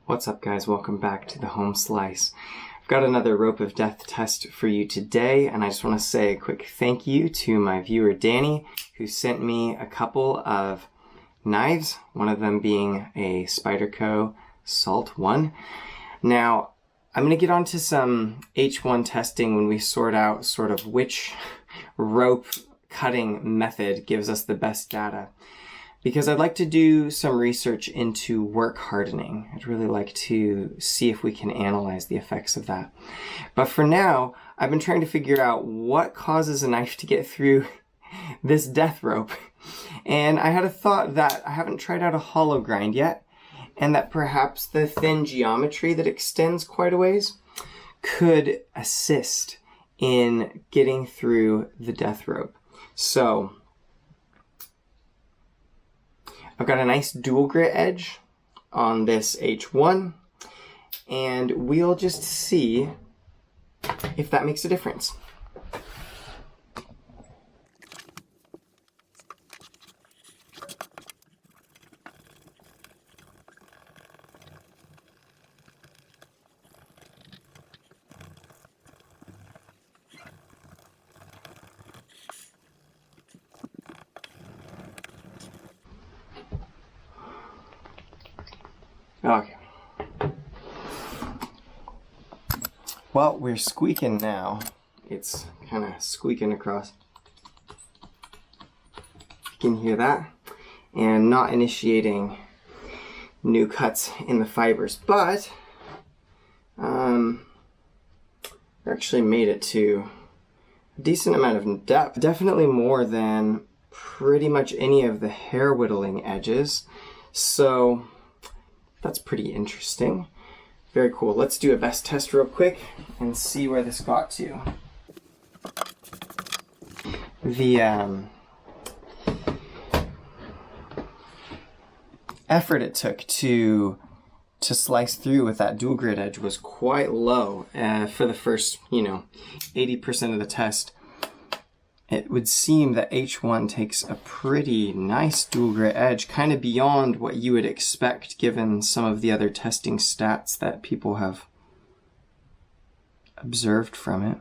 What's up, guys? Welcome back to the Home Slice. I've got another rope of death test for you today, and I just want to say a quick thank you to my viewer Danny, who sent me a couple of knives, one of them being a Spyderco Salt 1. Now, I'm going to get onto some H1 testing when we sort out sort of which rope cutting method gives us the best data, because I'd like to do some research into work hardening. I'd really like to see if we can analyze the effects of that. But for now, I've been trying to figure out what causes a knife to get through this death rope. And I had a thought that I haven't tried out a hollow grind yet, and that perhaps the thin geometry that extends quite a ways could assist in getting through the death rope. So I've got a nice dual grit edge on this H1, and we'll just see if that makes a difference. Okay. Well, we're squeaking now. It's kind of squeaking across. You can hear that. And not initiating new cuts in the fibers, but we actually made it to a decent amount of depth. Definitely more than pretty much any of the hair whittling edges. So that's pretty interesting. Very cool. Let's do a best test real quick and see where this got to. The effort it took to slice through with that dual grit edge was quite low for the first, 80% of the test. It would seem that H1 takes a pretty nice dual grit edge, kind of beyond what you would expect given some of the other testing stats that people have observed from it.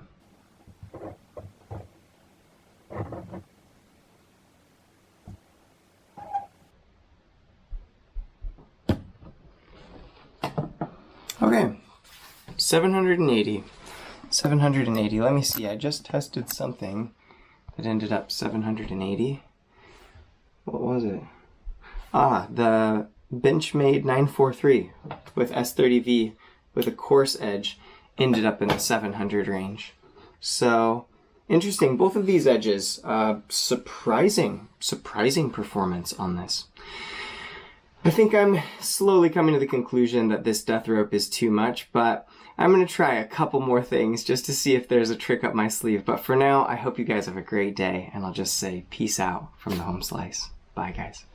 Okay, 780. 780. Let me see, I just tested something that ended up 780. What was it? The Benchmade 943 with S30V with a coarse edge ended up in the 700 range. So, interesting. Both of these edges, surprising performance on this. I think I'm slowly coming to the conclusion that this death rope is too much, but I'm going to try a couple more things just to see if there's a trick up my sleeve. But for now, I hope you guys have a great day, and I'll just say peace out from the Home Slice. Bye, guys.